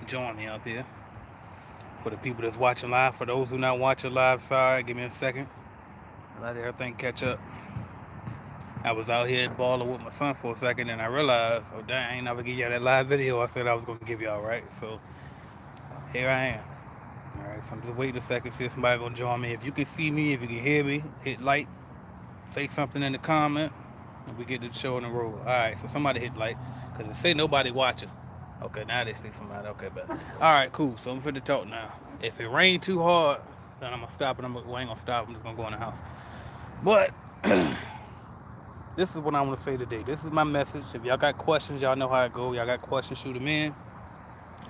join me up here. For the people that's watching live, for those who not watching live, sorry, give me a second. Let everything catch up. I was out here balling with my son for a second, and I realized, oh dang, I ain't never give y'all that live video I said I was gonna give y'all, right? So here I am. All right, so I'm just waiting a second, see if somebody gonna join me. If you can see me, if you can hear me, hit like, say something in the comment, and we get the show on the road. All right, so somebody hit like, cause it say nobody watching. Okay, now they see somebody. Okay, but all right, cool. So I'm finna talk now. If it rain too hard, then I'm gonna stop and well, I ain't gonna stop. I'm just gonna go in the house. But this is what I want to say today. This is my message. If y'all got questions, y'all know how it go. Y'all got questions, shoot them in.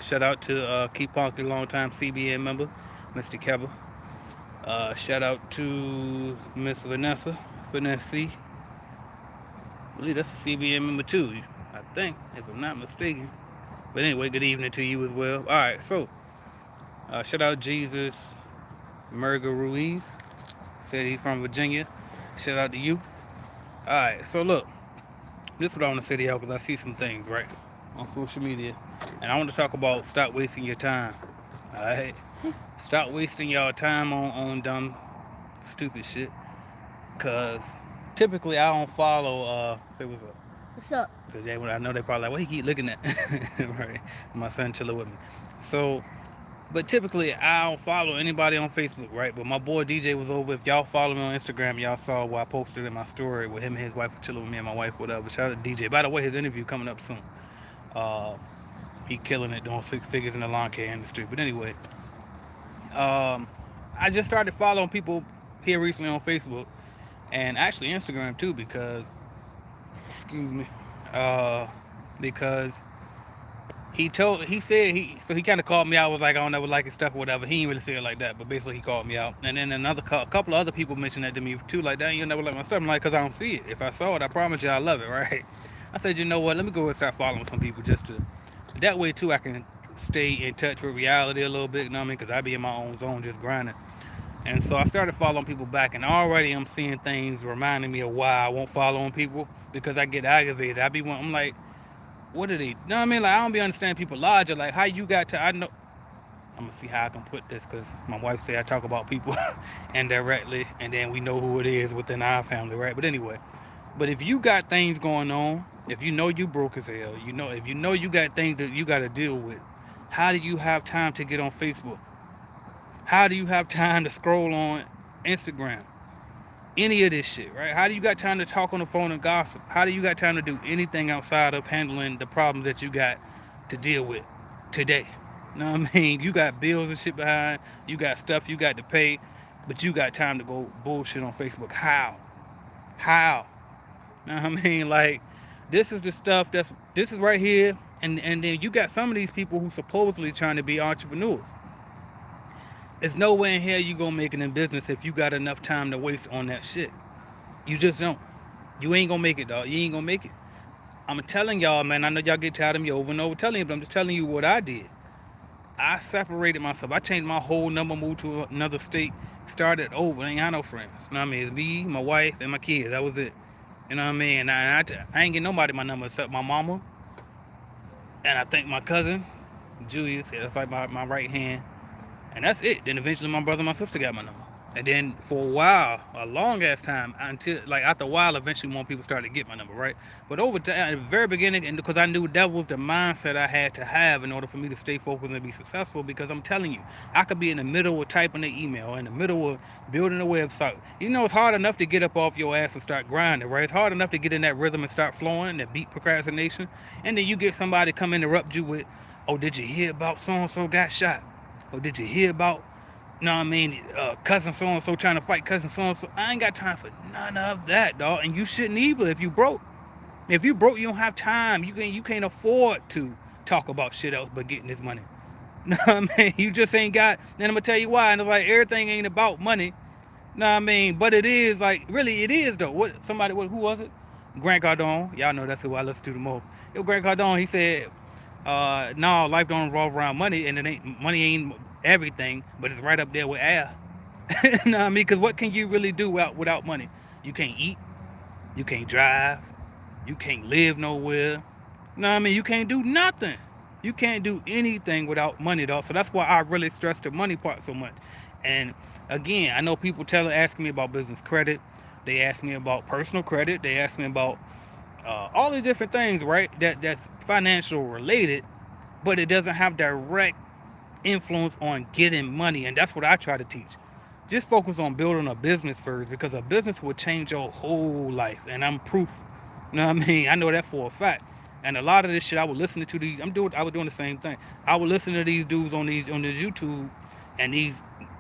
Shout out to Keep Punk, the longtime CBN member, Mr. Kebba. Shout out to Miss Vanessa. I believe that's a CBN member too. I think, if I'm not mistaken. But anyway, good evening to you as well. All right, so shout out Jesus Murga Ruiz. Said he's from Virginia. Shout out to you. All right, so look, this is what I want to say to y'all because I see some things right on social media, and I want to talk about stop wasting your time. All right, stop wasting y'all time on dumb, stupid shit. Cause typically I don't follow. Say what's up. What's up? Cause yeah, I know they probably like, what he keep looking at, right? My son chilling with me. So, but typically I don't follow anybody on Facebook, right? But my boy DJ was over. If y'all follow me on Instagram, y'all saw what I posted in my story with him and his wife chilling with me and my wife, whatever. Shout out to DJ. By the way, his interview coming up soon. Uh, he killing it, doing six figures in the lawn care industry. But anyway, um, I just started following people here recently on Facebook and actually Instagram too because excuse me, uh, because he said he kind of called me out. Was like, I don't ever like his stuff or whatever. He didn't really say it like that, but basically he called me out. And then a couple of other people mentioned that to me too. Like, dang, you never like my stuff. I'm like, cause I don't see it. If I saw it, I promise you I love it, right? I said, you know what? Let me go and start following some people just to that way too. I can stay in touch with reality a little bit. You know what I mean? Cause I be in my own zone just grinding. And so I started following people back, and already I'm seeing things reminding me of why I won't follow on people because I get aggravated. I'm like, what are they? You know what I mean? Like I don't be understanding people logic. Like how you got to? I know. I'm gonna see how I can put this because my wife say I talk about people indirectly, and then we know who it is within our family, right? But anyway, but if you got things going on, if you know you broke as hell, you know if you know you got things that you got to deal with, how do you have time to get on Facebook? How do you have time to scroll on Instagram? Any of this shit, right? How do you got time to talk on the phone and gossip? How do you got time to do anything outside of handling the problems that you got to deal with today? You know what I mean? You got bills and shit behind, you got stuff you got to pay, but you got time to go bullshit on Facebook. How? How? You know what I mean? Like, this is right here, and then you got some of these people who supposedly trying to be entrepreneurs. There's nowhere in hell you gonna make it in business if you got enough time to waste on that shit. You just don't. You ain't gonna make it, dog. You ain't gonna make it. I'm telling y'all, man. I know y'all get tired of me over and over telling you, but I'm just telling you what I did. I separated myself. I changed my whole number, moved to another state, started over. I ain't had no friends. You know what I mean? It's me, my wife, and my kids. That was it. You know what I mean? I ain't get nobody my number except my mama, and I think my cousin, Julius. That's like my right hand. And that's it. Then eventually my brother and my sister got my number. And then for a while, a long ass time, until like after a while, eventually more people started to get my number, right? But over time, at the very beginning, and because I knew that was the mindset I had to have in order for me to stay focused and be successful, because I'm telling you, I could be in the middle of typing an email, in the middle of building a website. You know, it's hard enough to get up off your ass and start grinding, right? It's hard enough to get in that rhythm and start flowing, and beat procrastination. And then you get somebody come interrupt you with, oh, did you hear about so and so got shot? Or did you hear about, you know what I mean, cousin so and so trying to fight cousin so and so? I ain't got time for none of that, dog. And you shouldn't either if you broke. If you broke, you don't have time. You can't afford to talk about shit else but getting this money. You know what I mean? You just ain't got. Then I'm gonna tell you why. And it's like everything ain't about money. You know what I mean? But it is like really it is though. Who was it? Grant Cardone. Y'all know that's who I listen to the most. It was Grant Cardone. He said no, life don't revolve around money, and it ain't money ain't everything, but it's right up there with air. You know what I mean? Because what can you really do without money? You can't eat, you can't drive, you can't live nowhere. You know what I mean? You can't do nothing. You can't do anything without money, though. So that's why I really stress the money part so much. And again, I know people asking me about business credit. They ask me about personal credit. They ask me about all the different things, right? That's financial related, but it doesn't have direct influence on getting money. And that's what I try to teach. Just focus on building a business first, because a business will change your whole life. And I'm proof. You know what I mean? I know that for a fact. And a lot of this shit I was listening to these I was doing the same thing. I would listen to these dudes on this YouTube and these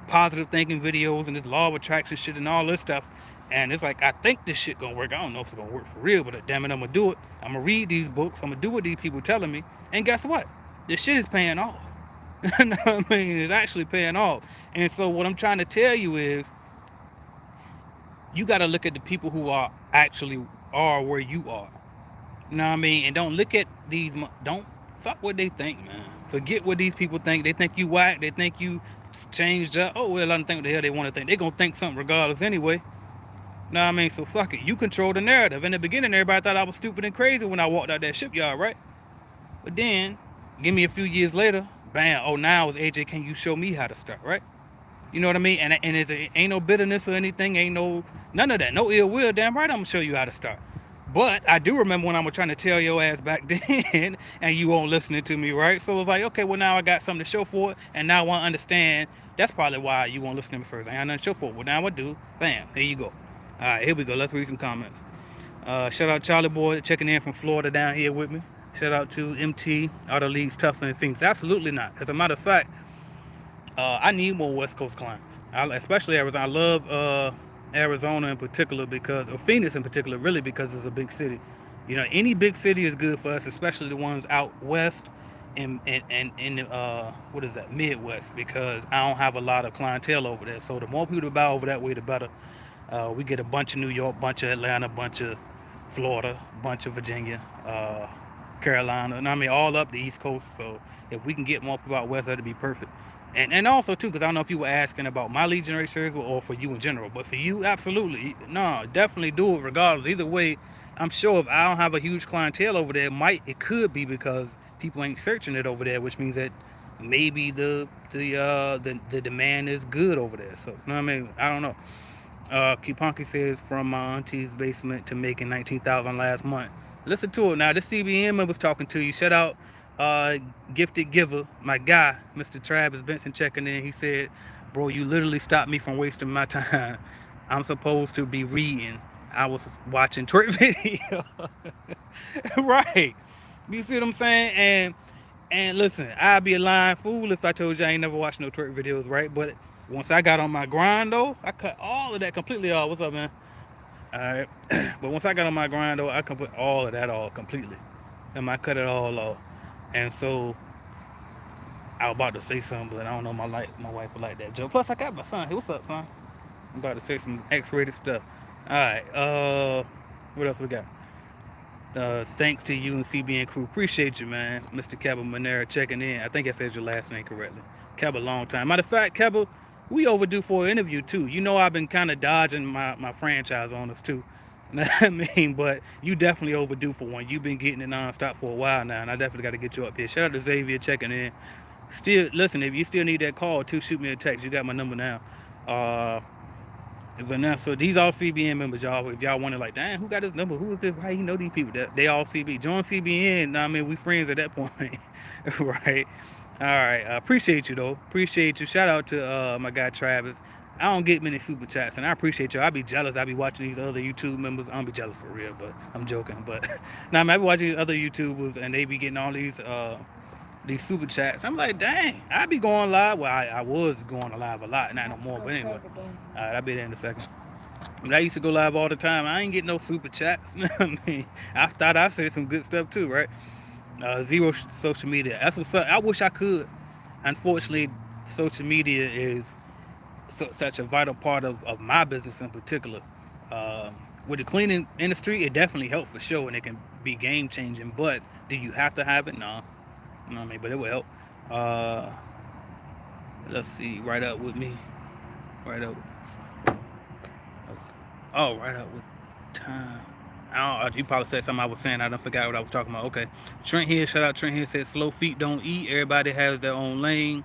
positive thinking videos and this law of attraction shit and all this stuff. And it's like, I think this shit gonna work. I don't know if it's gonna work for real, but damn it, I'm gonna do it. I'm gonna read these books. I'm gonna do what these people telling me. And guess what? This shit is paying off. You know what I mean? It's actually paying off. And so what I'm trying to tell you is, you got to look at the people who are actually are where you are. You know what I mean? And don't look at these. Don't fuck what they think, man. Forget what these people think. They think you whack. They think you changed up. Oh well, I don't think what the hell they want to think. They gonna think something regardless anyway. You know what I mean? So fuck it. You control the narrative. In the beginning, everybody thought I was stupid and crazy when I walked out that shipyard, right? But then, give me a few years later, bam. Oh, now it's AJ. Can you show me how to start, right? You know what I mean? And it ain't no bitterness or anything. Ain't no none of that. No ill will. Damn right, I'm gonna show you how to start. But I do remember when I was trying to tell your ass back then, and you weren't listening to me, right? So it was like, okay, well now I got something to show for it, and now I understand. That's probably why you won't listen to me first. I ain't nothing to show for it. Well now I do. Bam. There you go. All right, here we go. Let's read some comments. Shout out Charlie Boy checking in from Florida down here with me. Shout out to MT. Are the leagues tougher than Phoenix? Absolutely not. As a matter of fact, I need more West Coast clients, especially Arizona. I love Arizona in particular or Phoenix in particular, really because it's a big city. You know, any big city is good for us, especially the ones out west and in the what is that, Midwest, because I don't have a lot of clientele over there. So the more people to buy over that way, the better. We get a bunch of New York, bunch of Atlanta, bunch of Florida, bunch of Virginia, Carolina, and I mean all up the East Coast. So if we can get more people out west, that'd be perfect. And also too, because I don't know if you were asking about my lead generation series or for you in general, but for you, absolutely, no, definitely do it regardless. Either way, I'm sure if I don't have a huge clientele over there, it could be because people ain't searching it over there, which means that maybe the demand is good over there. So, you know what I mean? I don't know. Kiponki says from my auntie's basement to making 19,000 last month. Listen to it now. This CBN member's talking to you. Shout out, gifted giver, my guy, Mr. Travis Benson checking in. He said, "Bro, you literally stopped me from wasting my time. I'm supposed to be reading. I was watching twerk video." Right. You see what I'm saying? And listen, I'd be a lying fool if I told you I ain't never watched no twerk videos, right? But once I got on my grind though, I cut all of that completely off. What's up, man? All right. But once I got on my grind though, I can put all of that off completely, and I cut it all off. And so I was about to say something, but I don't know my wife would like that joke. Plus, I got my son. Hey, what's up, son? I'm about to say some X-rated stuff. All right. What else we got? Thanks to you and CBN crew. Appreciate you, man. Mr. Keba Monera checking in. I think I said your last name correctly. Keba, long time. Matter of fact, Keba, we overdue for an interview too. You know I've been kind of dodging my franchise owners too. You know what I mean? But you definitely overdue for one. You've been getting it nonstop for a while now, and I definitely got to get you up here. Shout out to Xavier checking in. Still, listen, if you still need that call too, shoot me a text. You got my number now. Vanessa, these all CBN members, y'all. If y'all wonder, like, damn, who got this number? Who is this? How you know these people? They all CB. Join CBN. I mean, we friends at that point, right? All right. Appreciate you though. Appreciate you. Shout out to my guy Travis. I don't get many super chats, and I appreciate y'all. I be jealous. I be watching these other YouTube members. I don't be jealous for real, but I'm joking. But now I be watching these other YouTubers, and they be getting all these super chats. I'm like, dang, I be going live. Well, I was going live a lot, not no more. But anyway, all right, I'll be there in a second. But I used to go live all the time. I ain't getting no super chats. I mean, I thought I said some good stuff too, right? Zero social media. That's what's up. I wish I could. Unfortunately, social media is such a vital part of my business in particular. With the cleaning industry, it definitely helps for sure, and it can be game changing. But do you have to have it? No. You know what I mean? But it will help. Let's see. Right up with me. Right up. Oh, right up with time. You probably said something I was saying. I don't forgot what I was talking about. Okay. Trent here, shout out Trent here, said slow feet don't eat. Everybody has their own lane.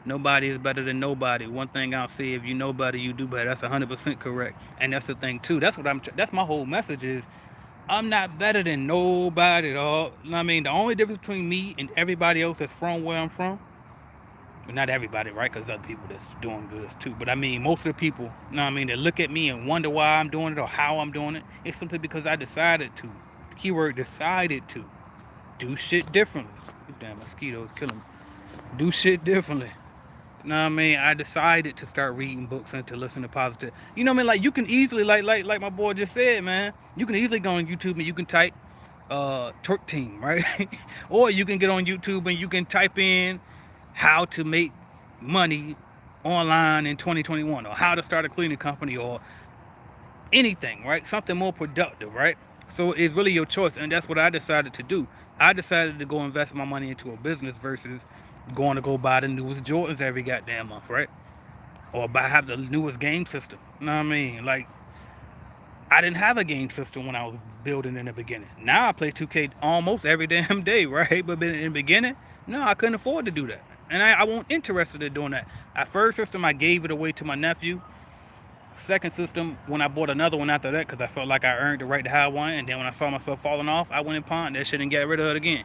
Nobody is better than nobody. One thing I'll say, if you know better, you do better. That's 100% correct. And that's the thing too. That's my whole message is I'm not better than nobody at all. You know what I mean? The only difference between me and everybody else that's from where I'm from, well, not everybody, right? Because other people that's doing good too. But I mean, most of the people, you know what I mean, that look at me and wonder why I'm doing it or how I'm doing it, it's simply because I decided to. The keyword decided to do shit differently. Damn, mosquitoes killing me. Do shit differently. You know what I mean? I decided to start reading books and to listen to positive. You know what I mean? Like you can easily, like my boy just said, man. You can easily go on YouTube and you can type Turk Team, right? Or you can get on YouTube and you can type in how to make money online in 2021, or how to start a cleaning company, or anything, right? Something more productive, right? So it's really your choice, and that's what I decided to do. I decided to go invest my money into a business versus going to go buy the newest Jordans every goddamn month, right? Or have the newest game system. You know what I mean? Like, I didn't have a game system when I was building in the beginning. Now I play 2K almost every damn day, right? But in the beginning, no, I couldn't afford to do that. And I wasn't interested in doing that. At first system, I gave it away to my nephew. Second system, when I bought another one after that, because I felt like I earned the right to have one. And then when I saw myself falling off, I went and pawned that shit and got rid of it again.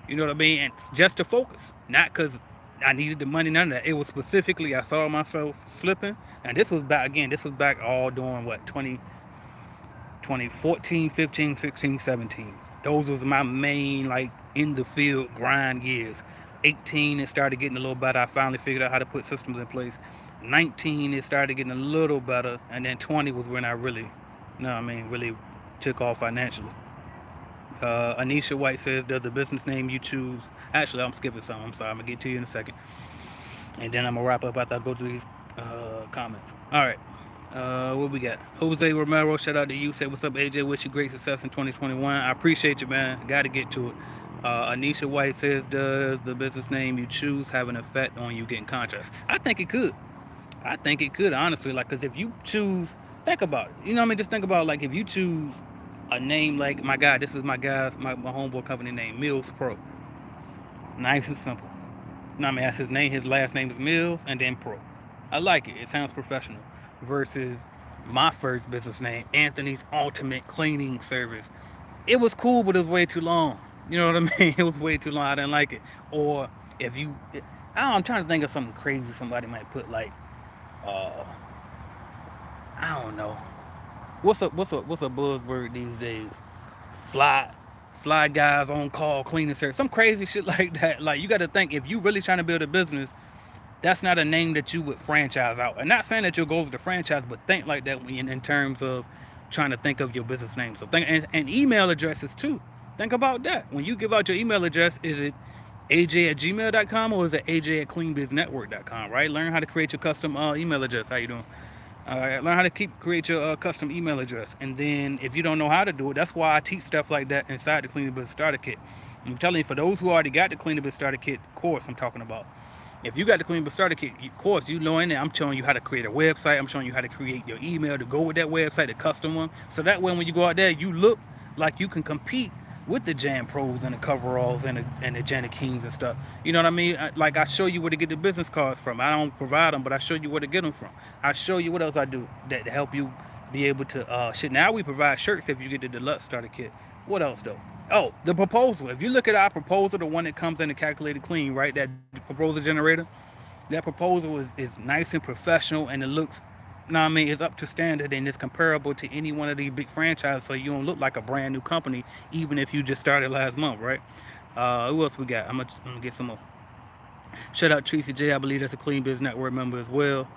You know what I mean? And just to focus, not because I needed the money, none of that. It was specifically I saw myself slipping, and this was back again. This was back all during what 2014, 15, 16, 17. Those was my main like in the field grind years. 18 it started getting a little better. I finally figured out how to put systems in place. 19 it started getting a little better, and then 20 was when I really, you know what I mean, really took off financially. Anisha White says, does the business name you choose? Actually, I'm skipping some. I'm sorry. I'm going to get to you in a second. And then I'm going to wrap up after I go through these comments. All right. What we got? Jose Romero, shout out to you. Said, what's up, AJ? Wish you great success in 2021. I appreciate you, man. Got to get to it. Anisha White says, does the business name you choose have an effect on you getting contracts? I think it could. I think it could, honestly. Like, because if you choose, think about it. You know what I mean? Just think about, like, if you choose a name like my guy, this is my guy's, my homeboy company name, Mills Pro. Nice and simple. You know what I mean? That's his name. His last name is Mills and then Pro. I like it. It sounds professional. Versus my first business name, Anthony's Ultimate Cleaning Service. It was cool, but it was way too long. You know what I mean? It was way too long. I didn't like it. Or if you, I'm trying to think of something crazy somebody might put, like, uh, I don't know. What's a buzzword these days? Fly fly guys on call cleaning service. Some crazy shit like that. Like, you got to think, if you really trying to build a business, that's not a name that you would franchise out. And not saying that your goal is to franchise, but think like that when in terms of trying to think of your business name. So think, and email addresses too. Think about that. When you give out your email address, is it aj@gmail.com or is it aj@cleanbiznetwork.com, right? Learn how to create your custom email address. How you doing? Learn how to create your custom email address. And then if you don't know how to do it, that's why I teach stuff like that inside the Cleaning Business Starter Kit. I'm telling you, for those who already got the Cleaning Business Starter Kit course I'm talking about, if you got the Cleaning Business Starter Kit course, you know in there, I'm showing you how to create a website. I'm showing you how to create your email to go with that website, the custom one. So that way when you go out there, you look like you can compete with the Jam Pros and the Coveralls and the Janet Kings and stuff. You know what I mean? Like, I show you where to get the business cards from. I don't provide them, but I show you where to get them from. I show you what else I do that to help you be able to shit. Now we provide shirts if you get the deluxe starter kit. What else though? Oh, the proposal. If you look at our proposal, the one that comes in the calculated clean, right? That proposal generator. That proposal is nice and professional, and it looks, you know what I mean, it's up to standard, and it's comparable to any one of these big franchises, so you don't look like a brand new company, even if you just started last month, right? Who else we got? I'm gonna get some more. Shout out Tracy J. I believe that's a Clean Biz Network member as well.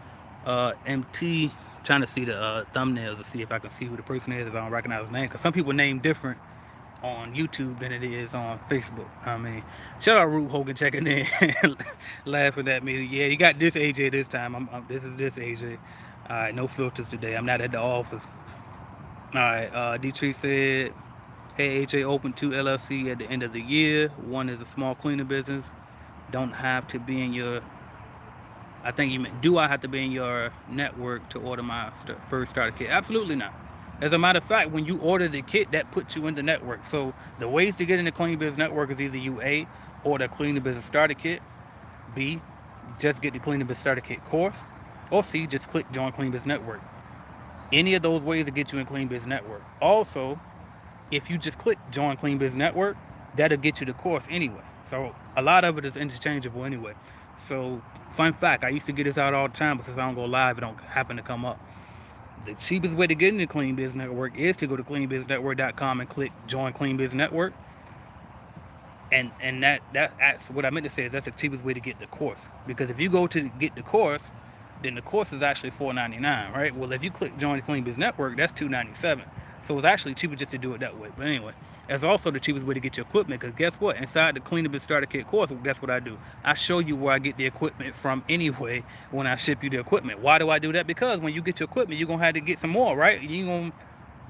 MT, trying to see the thumbnails to see if I can see who the person is if I don't recognize his name, because some people name different on YouTube than it is on Facebook. I mean, shout out Root Hogan checking in, laughing at me. Yeah, you got this AJ this time. This is this AJ. All right, no filters today. I'm not at the office. All right, D3 said, hey AJ, open 2 LLC at the end of the year. One is a small cleaning business. Don't have to be in your, I think you meant, do I have to be in your network to order my first starter kit? Absolutely not. As a matter of fact, when you order the kit, that puts you in the network. So the ways to get in the Clean Biz Network is either you A, order a Clean Business Starter Kit, B, just get the Clean Biz Starter Kit course, or C, just click Join Clean Biz Network. Any of those ways to get you in Clean Biz Network. Also, if you just click Join Clean Biz Network, that'll get you the course anyway. So a lot of it is interchangeable anyway. So fun fact, I used to get this out all the time, but since I don't go live, it don't happen to come up. The cheapest way to get into Clean Biz Network is to go to cleanbiznetwork.com and click Join Clean Biz Network. And that's what I meant to say is that's the cheapest way to get the course. Because if you go to get the course, then the course is actually $4.99, right? Well, if you click Join the Clean Biz Network, that's $2.97. So it's actually cheaper just to do it that way. But anyway, that's also the cheapest way to get your equipment. Because guess what? Inside the Clean Biz Starter Kit course, guess what I do? I show you where I get the equipment from anyway when I ship you the equipment. Why do I do that? Because when you get your equipment, you're gonna have to get some more, right? You gonna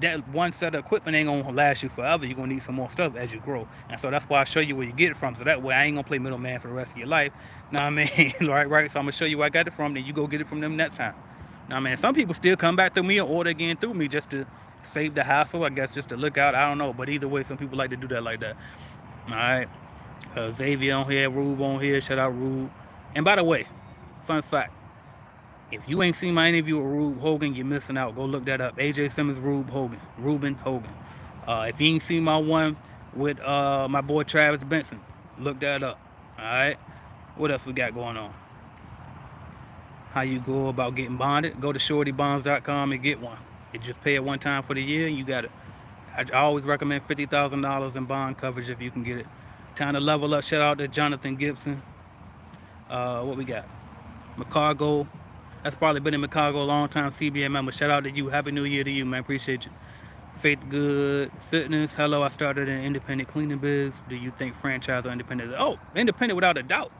that one set of equipment ain't gonna last you forever. You're gonna need some more stuff as you grow. And so that's why I show you where you get it from. So that way I ain't gonna play middleman for the rest of your life. Know what I mean? right. So I'm gonna show you where I got it from, then you go get it from them next time. Now, man, some people still come back to me and order again through me just to save the hassle, I guess, just to look out. I don't know. But either way, some people like to do that like that. Alright. Xavier on here, Rube on here, shout out Rube. And by the way, fun fact. If you ain't seen my interview with Rube Hogan, you're missing out. Go look that up. AJ Simmons, Rube Hogan. Ruben Hogan. If you ain't seen my one with my boy Travis Benson, look that up. Alright? What else we got going on? How you go about getting bonded? Go to shortybonds.com and get one. You just pay it one time for the year and you got it. I always recommend $50,000 in bond coverage if you can get it. Time to level up. Shout out to Jonathan Gibson. What we got? McCargo. That's probably been in Chicago a long time. CBA member. Shout out to you. Happy New Year to you, man. Appreciate you. Faith Good Fitness. Hello, I started an independent cleaning biz. Do you think franchise or independent? Oh, independent without a doubt.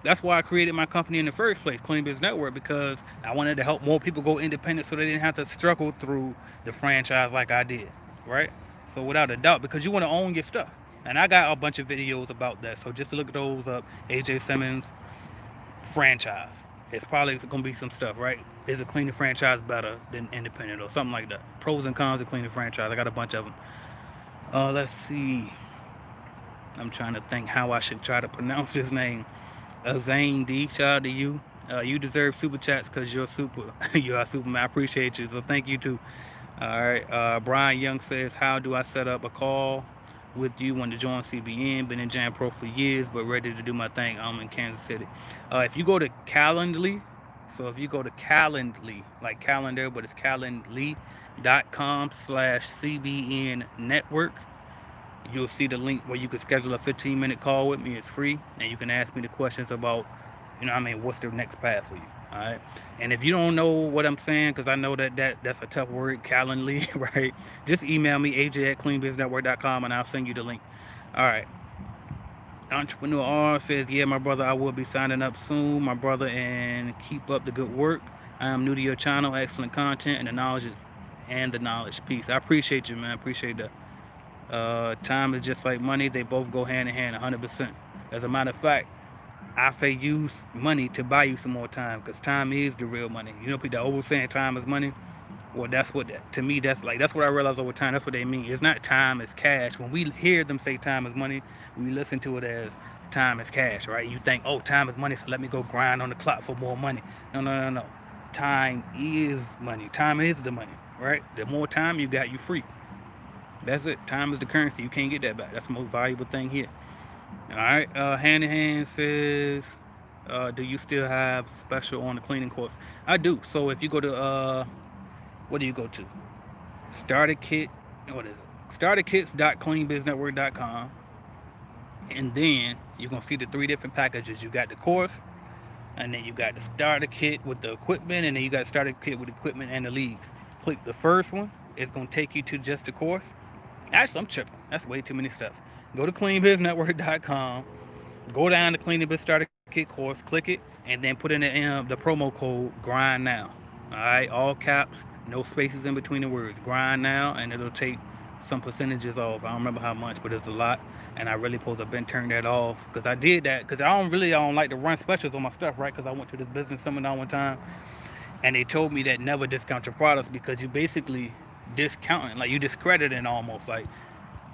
That's why I created my company in the first place, Clean Biz Network, because I wanted to help more people go independent so they didn't have to struggle through the franchise like I did, right? So without a doubt, because you want to own your stuff. And I got a bunch of videos about that. So just to look those up, AJ Simmons franchise. It's probably going to be some stuff, right? Is a cleaning franchise better than independent or something like that? Pros and cons of cleaning franchise. I got a bunch of them. Let's see. I'm trying to think how I should try to pronounce this name. Zane D, shout out to you. You deserve super chats because you're super. You are Superman. I appreciate you. So thank you too. All right. Brian Young says, how do I set up a call with you when to join CBN? Been in Jam Pro for years, but ready to do my thing. I'm in Kansas City. If you go to Calendly, so if you go to Calendly, like calendar, but it's calendly.com/CBN network, you'll see the link where you can schedule a 15-minute call with me. It's free, and you can ask me the questions about, what's the next path for you. All right. And if you don't know what I'm saying, because I know that's a tough word, Calendly, right? Just email me, aj@cleanbiznetwork.com, and I'll send you the link. All right. Entrepreneur R says, yeah, my brother, I will be signing up soon, my brother, and keep up the good work. I am new to your channel, excellent content, and the knowledge. Peace. I appreciate you, man. I appreciate that. Time is just like money. They both go hand in hand 100%. As a matter of fact, I say use money to buy you some more time because time is the real money. People that always saying time is money. Well, that's what, to me, that's what I realized over time. That's what they mean. It's not time is cash. When we hear them say time is money, we listen to it as time is cash, right? You think, oh, time is money, so let me go grind on the clock for more money. No. Time is money. Time is the money, right? The more time you got, you free. That's it. Time is the currency. You can't get that back. That's the most valuable thing here. All right. Hand in Hand says, do you still have special on the cleaning course? I do. So if you go to, what do you go to? Starter Kit. What is it? Starterkits.cleanbiznetwork.com. And then you're going to see the 3 different packages. You got the course, and then you got the starter kit with the equipment, and then you got the starter kit with equipment and the leagues. Click the first one. It's going to take you to just the course. Actually, I'm tripping. That's way too many steps. Go to cleanbiznetwork.com. Go down to Clean Biz Starter Kit course. Click it, and then put in the promo code GRIND NOW. All right, all caps, no spaces in between the words. Grind now, and it'll take some percentages off. I don't remember how much, but it's a lot. And I really supposed to have been turned that off because I did that because I don't like to run specials on my stuff, right? Because I went to this business seminar one time, and they told me that never discount your products because you basically discounting, like you discrediting almost, like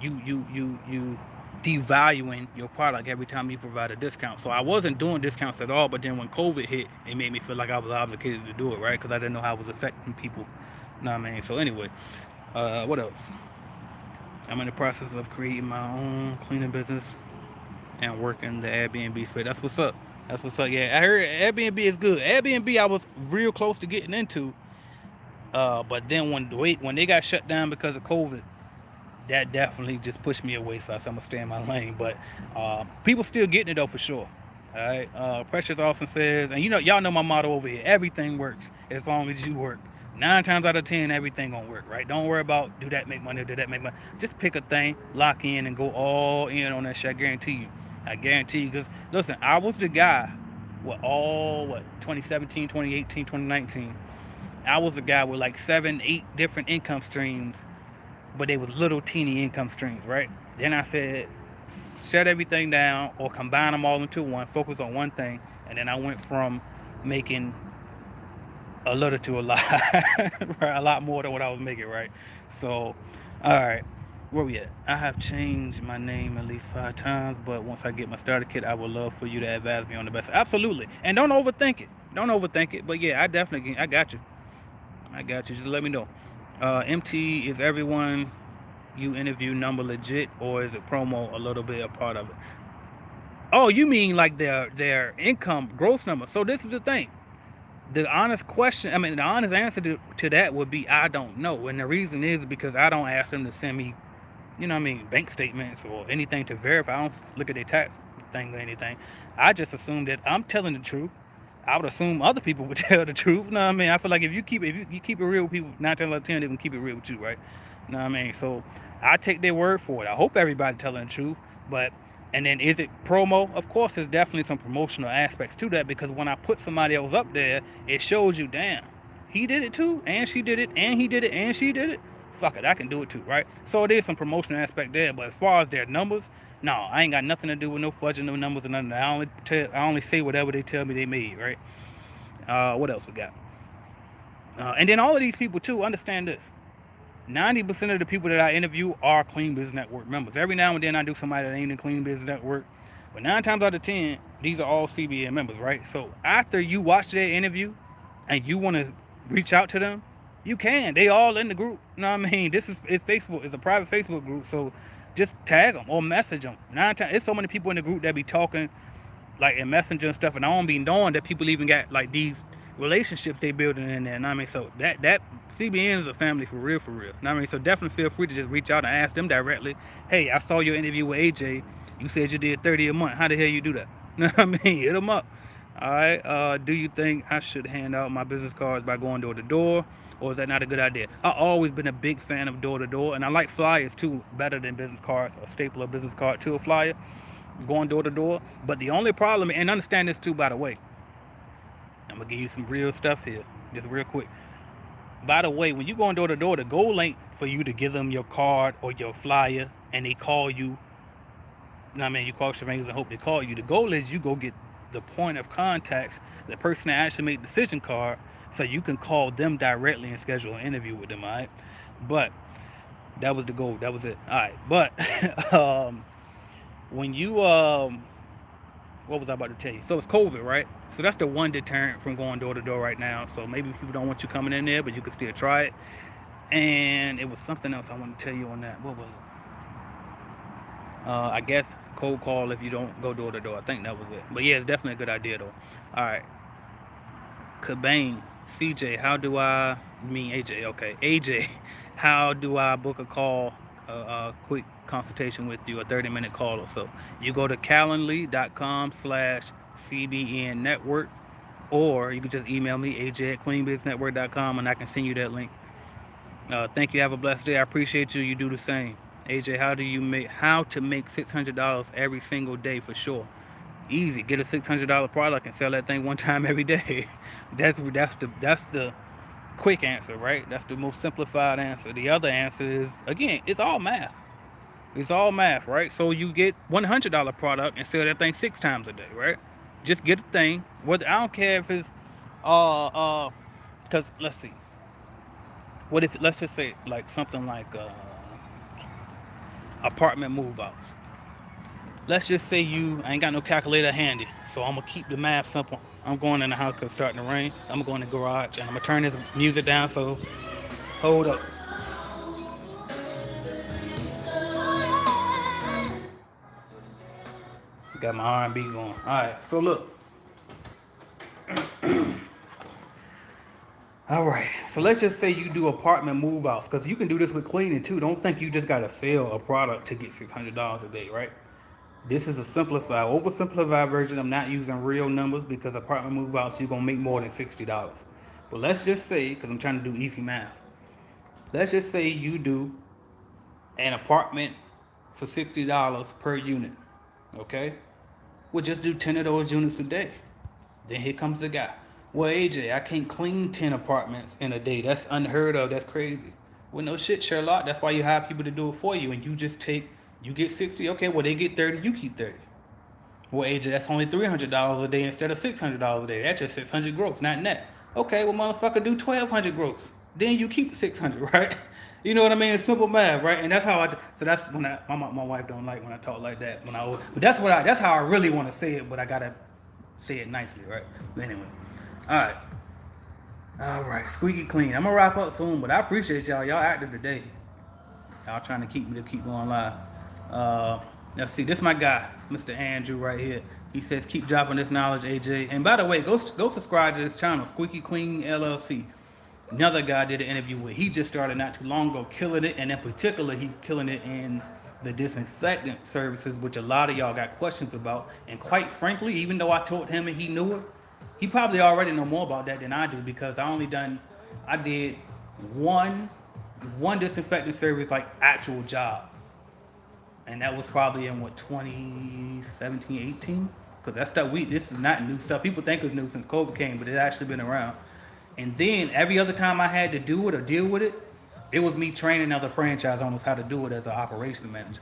you devaluing your product every time you provide a discount. So I wasn't doing discounts at all, but then when COVID hit, it made me feel like I was obligated to do it, right? Because I didn't know how it was affecting people. You know what I mean? So anyway, what else? I'm in the process of creating my own cleaning business and working the Airbnb space. That's what's up. That's what's up. Yeah, I heard Airbnb is good. Airbnb I was real close to getting into, but then when they got shut down because of COVID, that definitely just pushed me away. So I said I'm gonna stay in my lane. But people still getting it though for sure. All right. Precious Austin says, and y'all know my motto over here: everything works as long as you work. 9 times out of 10, everything gonna work, right? Don't worry about do that make money or do that make money. Just pick a thing, lock in, and go all in on that shit. I guarantee you. I guarantee you. Because listen, I was the guy with all 2017, 2018, 2019. I was the guy with like 7, 8 different income streams, but they was little teeny income streams, right? Then I said, shut everything down or combine them all into one, focus on one thing, and then I went from making a little to a lot, right? A lot more than what I was making, right? So, all right, where we at? I have changed my name at least 5 times, but once I get my starter kit, I would love for you to advise me on the best. Absolutely, and don't overthink it. Don't overthink it. But yeah, I got you. I got you. Just let me know. MT, is everyone you interview number legit, or is it promo a little bit a part of it? Oh, you mean like their income gross number? So this is the thing. The honest question, I mean, the honest answer to that would be I don't know, and the reason is because I don't ask them to send me, bank statements or anything to verify. I don't look at their tax thing or anything. I just assume that I'm telling the truth. I would assume other people would tell the truth. You know what I mean? I feel like if you keep it real with people, 9 times out of 10 they can keep it real with you, right? You know what I mean? So I take their word for it. I hope everybody telling the truth. But and then is it promo? Of course, there's definitely some promotional aspects to that because when I put somebody else up there, it shows you, damn, he did it too, and she did it, and he did it, and she did it. Fuck it, I can do it too, right? So it is some promotional aspect there. But as far as their numbers, no, I ain't got nothing to do with no fudging no numbers or nothing. I only say whatever they tell me they made, right? What else we got? And then all of these people too, understand this. 90% of the people that I interview are Clean Business Network members. Every now and then I do somebody that ain't in Clean Business Network. But 9 times out of 10, these are all CBN members, right? So after you watch their interview and you want to reach out to them, you can. They all in the group. You know what I mean? It's Facebook. It's a private Facebook group. So just tag them or message them. 9 times, it's so many people in the group that be talking like in Messenger and stuff, and I don't be knowing that people even got like these relationships they building in there. You know what I mean? So that CBN is a family for real, for real. You know what I mean? So definitely feel free to just reach out and ask them directly. Hey, I saw your interview with AJ. You said you did 30 a month. How the hell you do that? You know what I mean? Hit them up. All right. Do you think I should hand out my business cards by going door to door, or is that not a good idea? I've always been a big fan of door to door, and I like flyers too, better than business cards. A staple of business card to a flyer, going door to door. But the only problem, and understand this too, by the way, I'm gonna give you some real stuff here, just real quick. By the way, when you going door to door, the goal ain't for you to give them your card or your flyer and they call you. You know what I mean? You call strangers and hope they call you. The goal is you go get the point of contacts, the person that actually made the decision card, so you can call them directly and schedule an interview with them. All right, but that was the goal. That was it. All right, but when you what was I about to tell you? So it's COVID, right? So that's the one deterrent from going door to door right now. So maybe people don't want you coming in there, but you can still try it. And it was something else I want to tell you on that. What was it? I guess cold call if you don't go door to door. I think that was it. But yeah, it's definitely a good idea though. All right, Cabane, CJ, how do I mean AJ? Okay, AJ, how do I book a call, a quick consultation with you, a 30-minute call or so? You go to calendly.com/CBN network, or you can just email me aj@cleanbusinessnetwork.com and I can send you that link. Thank you. Have a blessed day. I appreciate you. You do the same. AJ, how to make $600 every single day for sure? Easy. Get a $600 product and sell that thing one time every day. That's the quick answer, right? That's the most simplified answer. The other answer is, again, it's all math. It's all math, right? So you get $100 product and sell that thing 6 times a day, right? Just get a thing. Whether I don't care if it's because let's see. What if, let's just say, like something like apartment move outs. Let's just say I ain't got no calculator handy, so I'm gonna keep the math simple. I'm going in the house because it's starting to rain. I'm gonna go in the garage and I'm gonna turn this music down. So hold up, got my R&B going. All right, so look. All right, so let's just say you do apartment move outs, because you can do this with cleaning too. Don't think you just gotta sell a product to get $600 a day, right? This is a simplified, oversimplified version. I'm not using real numbers because apartment move outs, you're gonna make more than $60. But let's just say, because I'm trying to do easy math, let's just say you do an apartment for $60 per unit, okay? We'll just do 10 of those units a day. Then here comes the guy. Well, AJ, I can't clean 10 apartments in a day. That's unheard of. That's crazy. Well, no shit, Sherlock. That's why you hire people to do it for you. And you just you get 60. Okay, well, they get 30, you keep 30. Well, AJ, that's only $300 a day instead of $600 a day. That's just 600 gross, not net. Okay, well, motherfucker, do 1,200 gross. Then you keep 600, right? You know what I mean? It's simple math, right? And that's how so that's when my wife don't like when I talk like that. But that's how I really want to say it, but I gotta say it nicely, right? But anyway, all right, squeaky clean. I'm gonna wrap up soon, but I appreciate y'all. Y'all active today. Y'all trying to keep me to keep going live. Uh, let's see. This is my guy, Mr. Andrew, right here. He says, "Keep dropping this knowledge, AJ." And by the way, go subscribe to this channel, Squeaky Clean LLC. Another guy I did an interview with. He just started not too long ago, killing it, and in particular, he killing it in the disinfectant services, which a lot of y'all got questions about. And quite frankly, even though I told him and he knew it, he probably already know more about that than I do because I did one disinfectant service like actual job, and that was probably in what 2017, 18. Because that stuff this is not new stuff. People think it's new since COVID came, but it's actually been around. And then every other time I had to do it or deal with it, it was me training other franchise owners how to do it as an operations manager.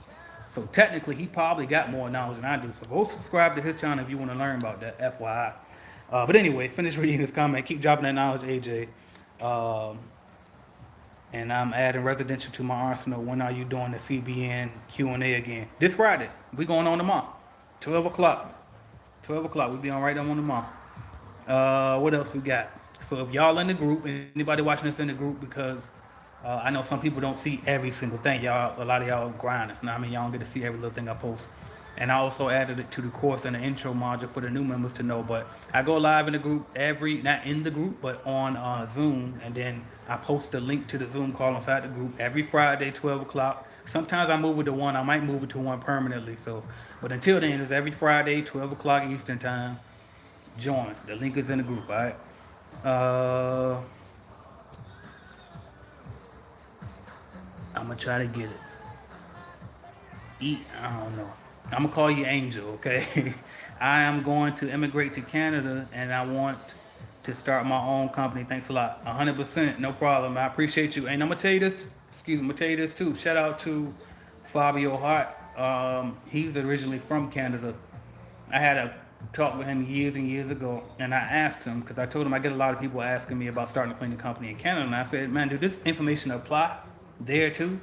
So technically, he probably got more knowledge than I do. So go subscribe to his channel if you want to learn about that, FYI. But anyway, finish reading this comment. Keep dropping that knowledge, AJ. Um, and I'm adding residential to my arsenal. When are you doing the CBN Q&A again? This Friday. We going on tomorrow. 12 o'clock. 12 o'clock. We'll be on right on tomorrow. What else we got? So if y'all in the group, anybody watching this in the group, because I know some people don't see every single thing. A lot of y'all grinding. I mean, y'all don't get to see every little thing I post. And I also added it to the course and the intro module for the new members to know. But I go live in the group not in the group, but on Zoom. And then I post a link to the Zoom call inside the group every Friday, 12 o'clock. Sometimes I move it to one. I might move it to one permanently. But until then, it's every Friday, 12 o'clock Eastern time. Join. The link is in the group, all right? I'm going to try to get it. I don't know. I'm gonna call you Angel, okay? I am going to immigrate to Canada, and I want to start my own company. Thanks a lot. 100%, no problem. I appreciate you. And I'm gonna tell you this. I'm gonna tell you this too. Shout out to Fabio Hart. He's originally from Canada. I had a talk with him years and years ago, and I asked him because I told him I get a lot of people asking me about starting a cleaning company in Canada, and I said, man, do this information apply there too?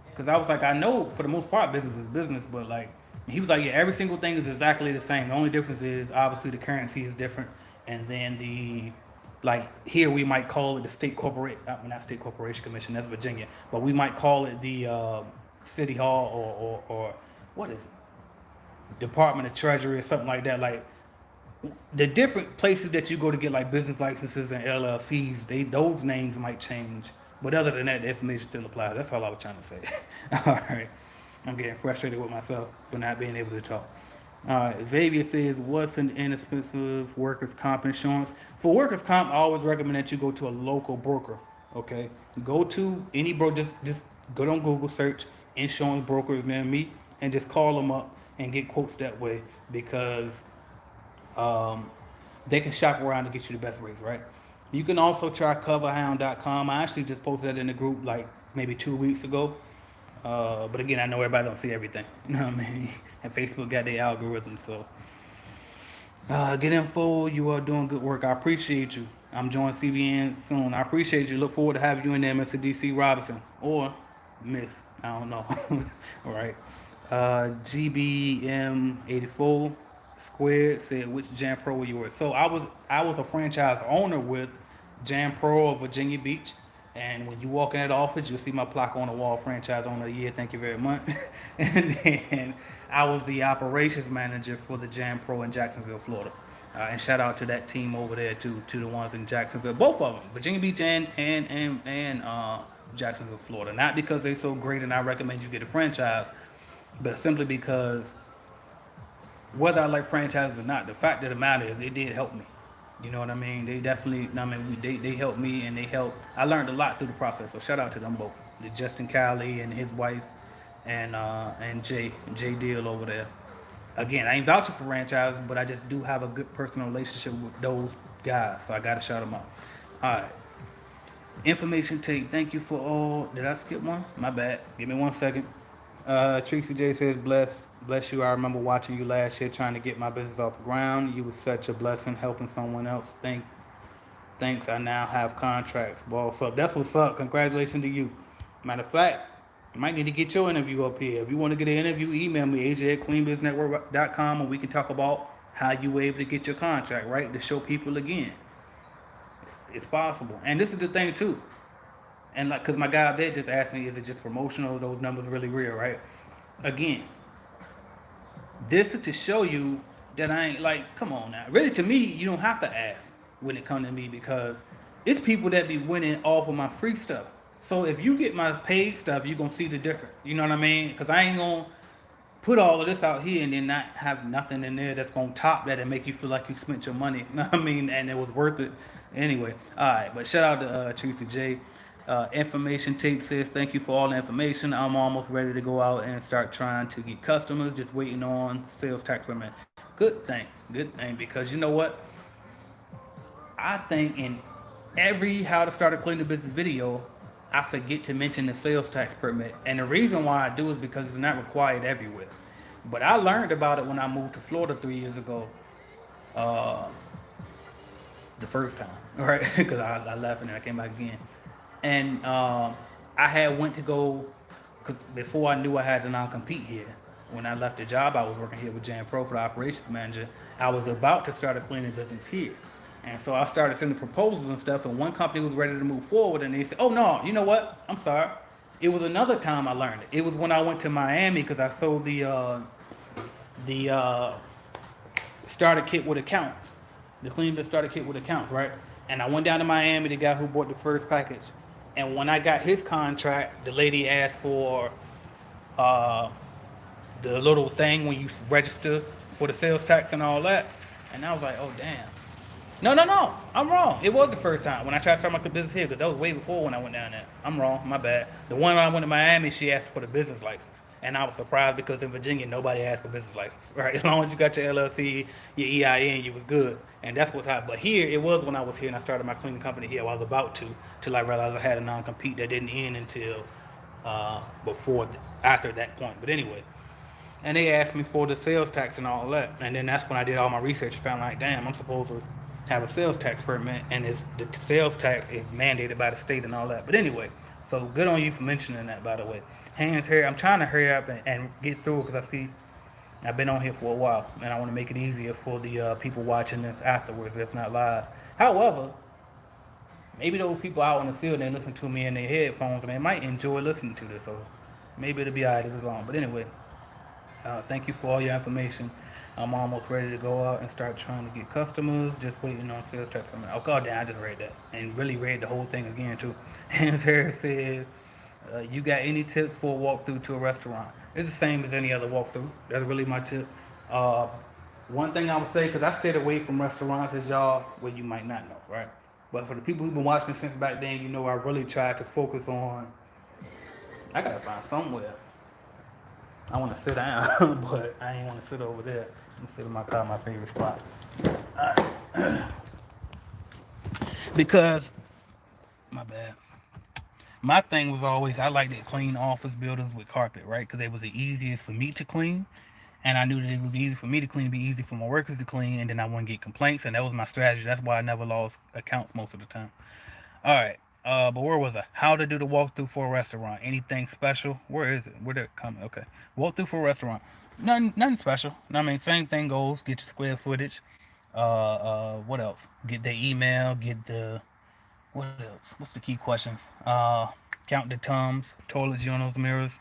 Because I was like, I know for the most part business is business, but like, he was like, yeah, every single thing is exactly the same. The only difference is obviously the currency is different, and then like here we might call it the state corporate, not state corporation commission, that's Virginia, but we might call it the city hall or what is it? Department of Treasury or something like that. Like the different places that you go to get like business licenses and LLCs, those names might change. But other than that, the information still applies. That's all I was trying to say. All right. I'm getting frustrated with myself for not being able to talk. Xavier says, what's an inexpensive workers' comp insurance? For workers' comp, I always recommend that you go to a local broker. Okay? Go to any broker, just go on Google, search insurance brokers near me, and just call them up and get quotes that way because they can shop around to get you the best rates, right? You can also try coverhound.com. I actually just posted that in the group like maybe 2 weeks ago. But again, I know everybody don't see everything. You know what I mean? And Facebook got their algorithm. So get info. You are doing good work. I appreciate you. I'm joining CBN soon. I appreciate you. Look forward to having you in there, Mr. DC Robinson. Or Miss, I don't know. All right. GBM84 Squared said, which Jam Pro were you with? So I was a franchise owner with Jam Pro of Virginia Beach. And when you walk in that office, you'll see my plaque on the wall, franchise owner of the year. Thank you very much. And then I was the operations manager for the Jam Pro in Jacksonville, Florida. And shout out to that team over there to the ones in Jacksonville, both of them, Virginia Beach and Jacksonville, Florida. Not because they're so great and I recommend you get a franchise, but simply because whether I like franchises or not, the fact of the matter is it did help me. You know what I mean? They definitely, I mean, they helped me and they helped. I learned a lot through the process. So shout out to them both, the Justin Cowley and his wife, and Jay Deal over there. Again, I ain't vouching for franchises, but I just do have a good personal relationship with those guys, so I gotta shout them out. All right, information tape. Thank you for all. Did I skip one? My bad. Give me 1 second. Tracy J says, bless you. I remember watching you last year trying to get my business off the ground. You was such a blessing helping someone else. Thanks. I now have contracts. Boss up. That's what's up. Congratulations to you. Matter of fact, you might need to get your interview up here. If you want to get an interview, email me, aj@cleanbusinessnetwork.com, and we can talk about how you were able to get your contract, right? To show people again. It's possible. And this is the thing, too. And like, because my guy up there just asked me, is it just promotional? Those numbers really real, right? Again, this is to show you that I ain't like, come on now. Really, to me, you don't have to ask when it comes to me because it's people that be winning off of my free stuff. So if you get my paid stuff, you're gonna see the difference. You know what I mean? Because I ain't gonna put all of this out here and then not have nothing in there that's gonna top that and make you feel like you spent your money. You know what I mean? And it was worth it. Anyway, all right. But shout out to Teresa J. Information tape says, thank you for all the information. I'm almost ready to go out and start trying to get customers. Just waiting on sales tax permit. Good thing. Because you know what? I think in every how to start a cleaning business video, I forget to mention the sales tax permit. And the reason why I do is because it's not required everywhere. But I learned about it when I moved to Florida 3 years ago. Uh, the first time, right? Because I left and then I came back again. And I had went to go, because before I knew I had to non-compete here, when I left the job I was working here with Jan Pro for the operations manager, I was about to start a cleaning business here. And so I started sending proposals and stuff, and one company was ready to move forward, and they said, oh no, you know what, I'm sorry. It was another time I learned it. It was when I went to Miami, because I sold the starter kit with accounts, the clean business starter kit with accounts, right? And I went down to Miami, the guy who bought the first package. And when I got his contract, the lady asked for uh, the little thing when you register for the sales tax and all that. And I was like, oh, damn. No, I'm wrong. It was the first time when I tried to start my business here, because that was way before when I went down there. I'm wrong, my bad. The one when I went to Miami, she asked for the business license. And I was surprised because in Virginia, nobody asked for business license, right? As long as you got your LLC, your EIN, you was good. And that's what's happened. But here, it was when I was here and I started my cleaning company here. I was about to, till I realized I had a non-compete that didn't end until after that point. But anyway, and they asked me for the sales tax and all that. And then that's when I did all my research and found like, damn, I'm supposed to have a sales tax permit, and the sales tax is mandated by the state and all that. But anyway, so good on you for mentioning that, by the way. Hands here, I'm trying to hurry up and get through it because I see I've been on here for a while, and I want to make it easier for the people watching this afterwards, if not live. However, maybe those people out in the field, they listen to me in their headphones, and they might enjoy listening to this, so maybe it'll be alright if it's long. But anyway, thank you for all your information. I'm almost ready to go out and start trying to get customers. Just waiting on sales tax coming. Oh god damn, I just read that and really read the whole thing again too. And Sarah said, "You got any tips for a walkthrough to a restaurant?" It's the same as any other walkthrough. That's really my tip. Uh, One thing I would say, because I stayed away from restaurants, as y'all, well, you might not know, right? But for the people who've been watching me since back then, you know I really tried to focus on. I gotta find somewhere. I want to sit down, but I ain't want to sit over there. I'm sit in my car, my favorite spot. Because, my bad. My thing was always I like to clean office buildings with carpet, right? Because it was the easiest for me to clean, and I knew that it was easy for me to clean, it'd be easy for my workers to clean, and then I wouldn't get complaints, and that was my strategy. That's why I never lost accounts most of the time. All right, but where was I? How to do the walkthrough for a restaurant? Anything special? Where is it? Where did it come? Okay, walkthrough for a restaurant. Nothing special. I mean, same thing goes. Get your square footage. What else? Get the email. Get the what else? What's the key questions? Count the tums, toilets, urinals, mirrors,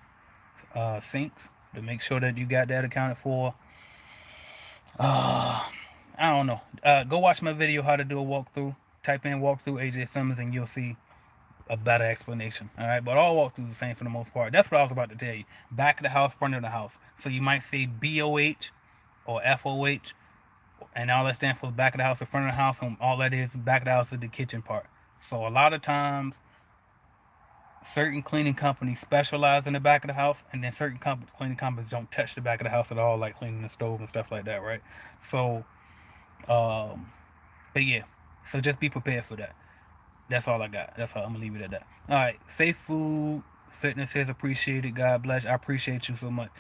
sinks to make sure that you got that accounted for. Uh, I don't know. Go watch my video how to do a walkthrough. Type in walkthrough AJ Simmons and you'll see a better explanation. All right, but all walkthroughs are the same for the most part. That's what I was about to tell you. Back of the house, front of the house. So you might say BOH or FOH, and all that stands for back of the house or front of the house, and all that is back of the house is the kitchen part. So a lot of times certain cleaning companies specialize in the back of the house, and then certain cleaning companies don't touch the back of the house at all, like cleaning the stove and stuff like that, right? So, um, but yeah, so just be prepared for that. That's all I got. That's all. I'm gonna leave it at that. All right, Faith Food Fitness says appreciated. God bless. I appreciate you so much.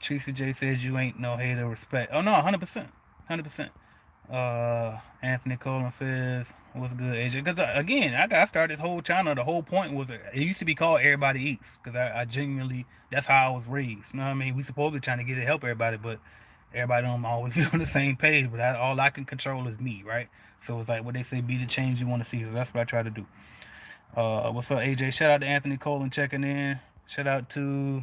Teresa J says you ain't no hater. Respect. Oh no, 100%, 100%. Anthony Colon says, "What's good, AJ?" Because again, I started this whole channel. The whole point was it used to be called Everybody Eats because I genuinely that's how I was raised. You know what I mean? We supposed to trying to get it help everybody, but everybody don't always be on the same page. But all I can control is me, right? So it's like what they say: be the change you want to see. So that's what I try to do. What's up, AJ? Shout out to Anthony Colon checking in. Shout out to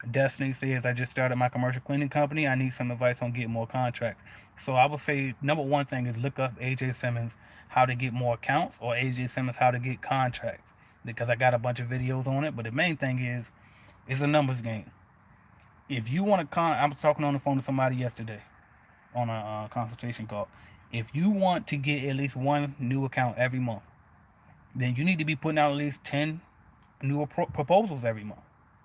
Destiny says, I just started my commercial cleaning company. I need some advice on getting more contracts. So I would say number one thing is look up AJ Simmons how to get more accounts or AJ Simmons how to get contracts because I got a bunch of videos on it. But the main thing is it's a numbers game. If you want to I was talking on the phone to somebody yesterday on a consultation call. If you want to get at least one new account every month, then you need to be putting out at least 10 new proposals every month.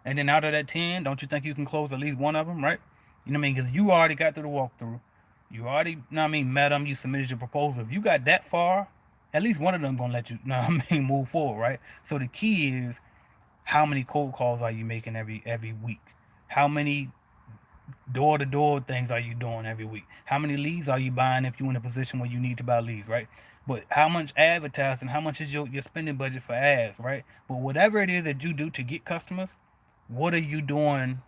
And then out of that 10, don't you think you can close at least one of them, right? You know what I mean? Because you already got through the walkthrough. You already, you know what I mean, met them. You submitted your proposal. If you got that far, at least one of them going to let you, you know what I mean, move forward, right? So the key is how many cold calls are you making every week? How many door to door things are you doing every week? How many leads are you buying if you're in a position where you need to buy leads, right? But how much advertising, how much is your spending budget for ads, right? But whatever it is that you do to get customers, what are you doing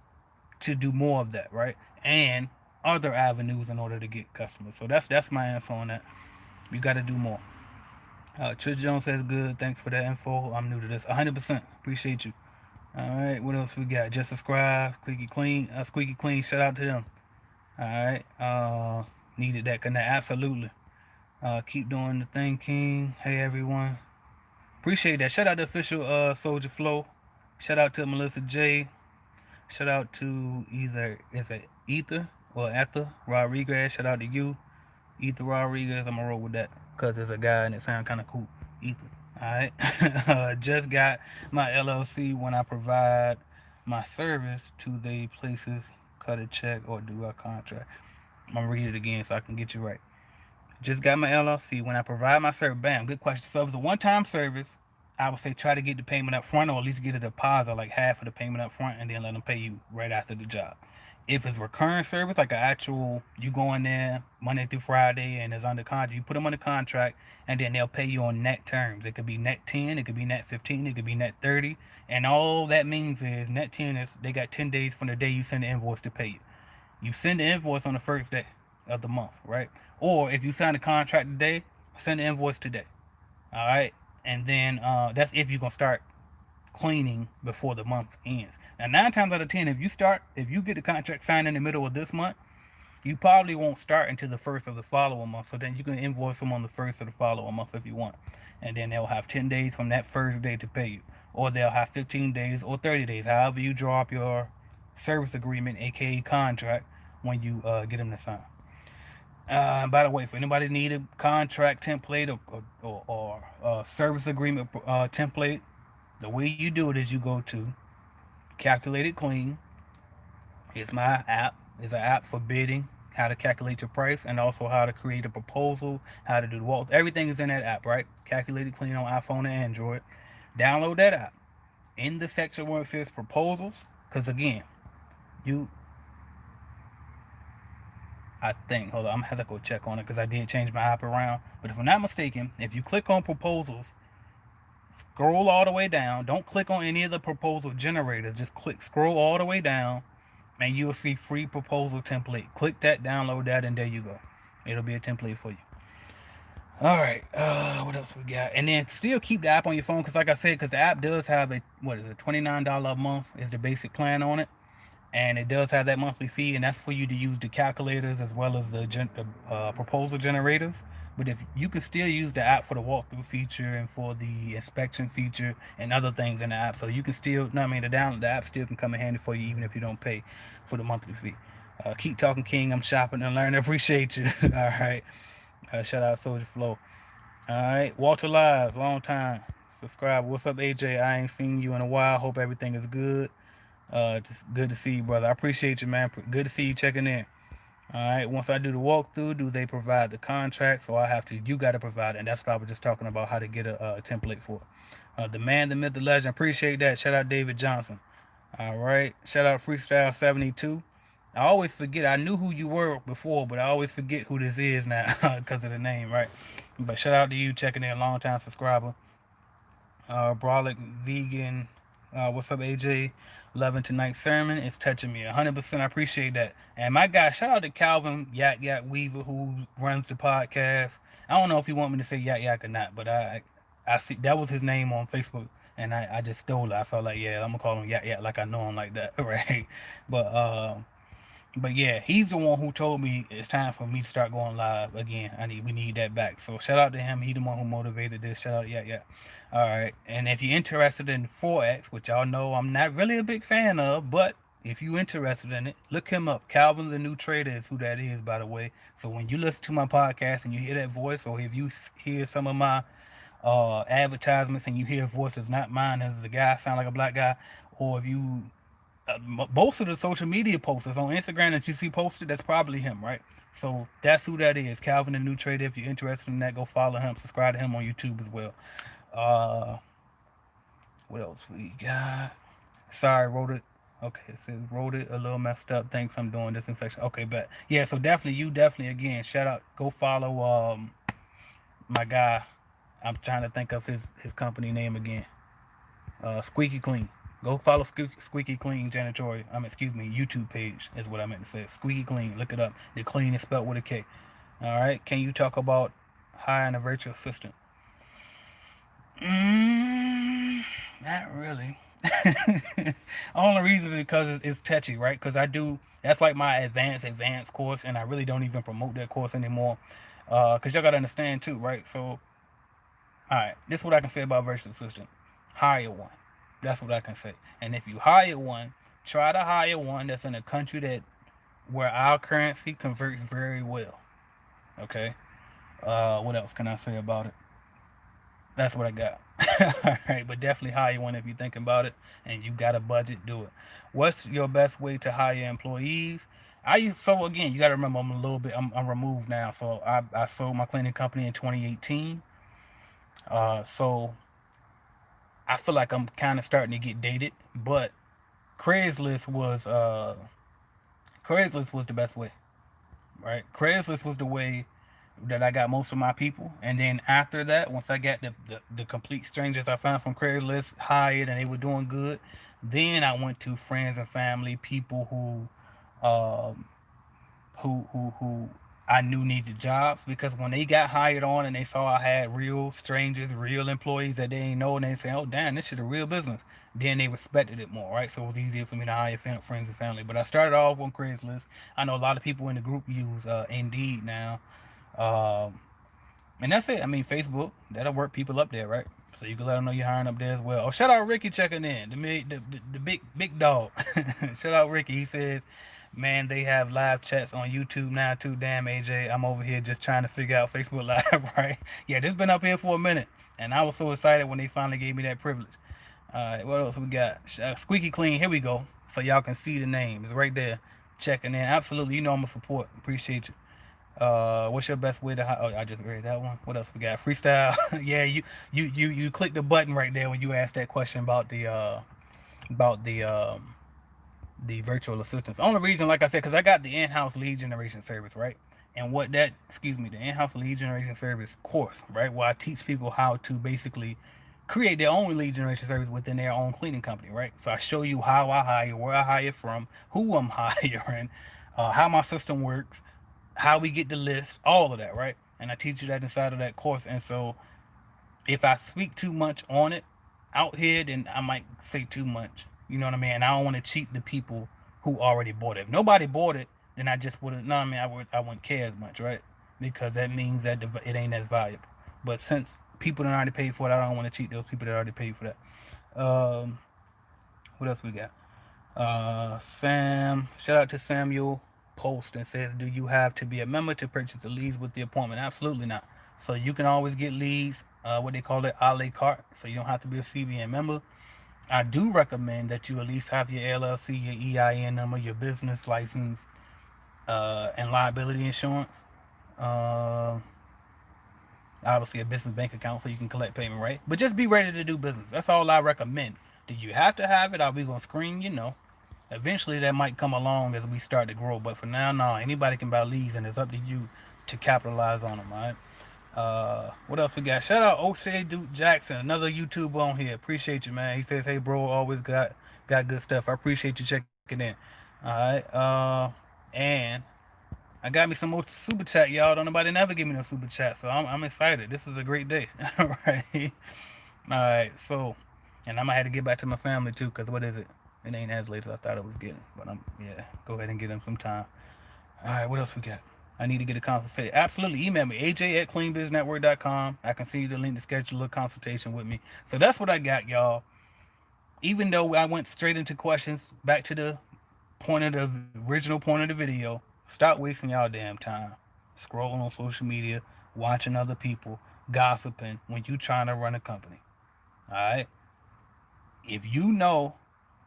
to do more of that, right? And other avenues in order to get customers. So that's my answer on that. You got to do more. Trish Jones says good. Thanks for that info. I'm new to this. 100%. Appreciate you. All right. What else we got? Just subscribe. Squeaky clean. Squeaky clean. Shout out to them. All right. Needed that connect. Absolutely. Keep doing the thing, King. Hey everyone. Appreciate that. Shout out to official Soldier Flow. Shout out to Melissa J. Shout out to either is it Ether or Ether Rodriguez. Shout out to you, Ether Rodriguez. I'm gonna roll with that because there's a guy and it sounds kind of cool. Ether. All right. Just got my LLC when I provide my service to the places cut a check or do a contract. I'm gonna read it again so I can get you right. Just got my LLC when I provide my service. Bam, good question. So if it's a one-time service, I would say try to get the payment up front or at least get a deposit, like half of the payment up front, and then let them pay you right after the job. If it's recurring service, like an actual, you go in there Monday through Friday and it's under contract, you put them under contract, and then they'll pay you on net terms. It could be net 10, it could be net 15, it could be net 30, and all that means is net 10 is they got 10 days from the day you send the invoice to pay you. You send the invoice on the first day of the month, right? Or if you sign a contract today, send the invoice today. All right, and then that's if you're gonna start cleaning before the month ends. Now, 9 times out of 10, if you get the contract signed in the middle of this month, you probably won't start until the first of the following month. So then you can invoice them on the first of the following month if you want, and then they'll have 10 days from that first day to pay you, or they'll have 15 days or 30 days, however you draw up your service agreement, aka contract, when you get them to sign. By the way, if anybody need a contract template or service agreement template, the way you do it is you go to Calculate It Clean. It's my app. It's an app for bidding, how to calculate your price, and also how to create a proposal, how to do the walk. Everything is in that app, right? Calculate It Clean on iPhone and Android. Download that app. In the section where it says proposals, because again, you I think. Hold on, I'm gonna have to go check on it because I did change my app around. But if I'm not mistaken, if you click on proposals, scroll all the way down. Don't click on any of the proposal generators. Just scroll all the way down, and you'll see free proposal template. Click that, download that, and there you go. It'll be a template for you. All right. What else we got? And then still keep the app on your phone because, like I said, because the app does have a what is it, $29 a month is the basic plan on it, and it does have that monthly fee, and that's for you to use the calculators as well as the proposal generators. But if you can still use the app for the walkthrough feature and for the inspection feature and other things in the app, so you can still, no, I mean, the app still can come in handy for you even if you don't pay for the monthly fee. Keep talking, King. I'm shopping and learning. Appreciate you. All right. Shout out Soldier Flow. All right, Walter Live, long time subscribe. What's up, AJ? I ain't seen you in a while. Hope everything is good. Just good to see you, brother. I appreciate you, man. Good to see you checking in. All right. Once I do the walkthrough, do they provide the contract? So I have to. You got to provide it, and that's what I was just talking about how to get a template for. The man, the myth, the legend. Appreciate that. Shout out David Johnson. All right. Shout out Freestyle 72. I always forget. I knew who you were before, but I always forget who this is now because of the name, right? But shout out to you checking in, long time subscriber. Brolic Vegan. What's up, AJ? Loving tonight's sermon. It's touching me 100%. I appreciate that. And my guy, shout out to Calvin Yak Yak Weaver who runs the podcast. I don't know if you want me to say Yak Yak or not, but I see that was his name on Facebook, and I just stole it. I felt like, yeah, I'm gonna call him Yak Yak like I know him like that, right? But but yeah, he's the one who told me it's time for me to start going live again. We need that back. So shout out to him. He the one who motivated this. Shout out, yeah. All right. And if you're interested in Forex, which y'all know I'm not really a big fan of, but if you're interested in it, look him up. Calvin the New Trader is who that is, by the way. So when you listen to my podcast and you hear that voice, or if you hear some of my advertisements and you hear voices not mine as a guy sound like a black guy, or if you most of the social media posters on Instagram that you see posted, that's probably him, right? So that's who that is, Calvin the New Trader. If you're interested in that, go follow him, subscribe to him on YouTube as well. Uh, what else we got? Sorry, wrote it. Okay, it says wrote it a little messed up. Thanks, I'm doing disinfection. Okay, but yeah, so definitely again, shout out, go follow my guy. I'm trying to think of his company name again. Squeaky Clean. Go follow Squeaky Clean Janitorial. Excuse me, YouTube page is what I meant to say. Squeaky Clean. Look it up. The clean is spelled with a K. All right. Can you talk about hiring a virtual assistant? Not really. Only reason is because it's touchy, right? Because I do. That's like my advanced course, and I really don't even promote that course anymore. Because y'all gotta understand too, right? So, all right. This is what I can say about virtual assistant. Hire one. That's what I can say. And if you hire one, try to hire one that's in a country that where our currency converts very well. Okay. What else can I say about it? That's what I got. All right, but definitely hire one if you're thinking about it and you got a budget. Do it. What's your best way to hire employees? So again, you got to remember I'm a little bit. I'm removed now. So I sold my cleaning company in 2018. So I feel like I'm kind of starting to get dated, but Craigslist was uh, Craigslist was the best way, right? Craigslist was the way that I got most of my people, and then after that, once I got the complete strangers I found from Craigslist hired and they were doing good, then I went to friends and family, people um, who I knew needed jobs, because when they got hired on and they saw I had real strangers, real employees that they didn't know, and they say, "Oh, damn, this is a real business," then they respected it more, right? So it was easier for me to hire friends and family. But I started off on Craigslist. I know a lot of people in the group use Indeed now, um, and that's it. I mean, Facebook, that'll work people up there, right? So you can let them know you're hiring up there as well. Oh, shout out Ricky checking in, the big dog. Shout out Ricky. He says, "Man, they have live chats on YouTube now too. Damn, AJ, I'm over here just trying to figure out Facebook Live, right? Yeah, this been up here for a minute, and I was so excited when they finally gave me that privilege. All right, what else we got? Squeaky Clean. Here we go, so y'all can see the name. It's right there. Checking in. Absolutely, you know I'm a support. Appreciate you. What's your best way to? Oh, I just read that one. What else we got? Freestyle. Yeah, you click the button right there when you asked that question about the the virtual assistants. The only reason, like I said, because I got the in-house lead generation service, right? And what that, excuse me, the in-house lead generation service course, right, where I teach people how to basically create their own lead generation service within their own cleaning company, right? So I show you how I hire, where I hire from, who I'm hiring, how my system works, how we get the list, all of that, right? And I teach you that inside of that course. And so if I speak too much on it out here, then I might say too much. You know what I mean? And I don't want to cheat the people who already bought it. If nobody bought it, then I just wouldn't. No, I mean I wouldn't care as much, right? Because that means that it ain't as valuable. But since people that already paid for it, I don't want to cheat those people that already paid for that. What else we got? Sam, shout out to Samuel Post and says, "Do you have to be a member to purchase the leads with the appointment?" Absolutely not. So you can always get leads, what they call it, a la carte. So you don't have to be a CBN member. I do recommend that you at least have your LLC, your EIN number, your business license, and liability insurance. Uh, Obviously, a business bank account so you can collect payment, right? But just be ready to do business. That's all I recommend. Do you have to have it? Are we gonna screen you? No. Eventually, that might come along as we start to grow. But for now, no. Anybody can buy leads, and it's up to you to capitalize on them, all right? What else we got? Shout out O'Shea Duke Jackson, another YouTuber on here. Appreciate you, man. He says, "Hey, bro, always got good stuff." I appreciate you checking in. All right. And I got me some more super chat, y'all. Don't nobody never give me no super chat, so I'm excited. This is a great day. All right. All right. So, and I might have to get back to my family too, cause what is it? It ain't as late as I thought it was getting, but yeah. Go ahead and get them some time. All right. What else we got? I need to get a consultation. Absolutely. Email me, aj@cleanbiznetwork.com. I can send you the link to schedule a consultation with me. So that's what I got, y'all. Even though I went straight into questions, back to the point of the original point of the video, stop wasting y'all damn time scrolling on social media, watching other people, gossiping when you trying to run a company. All right. If you know,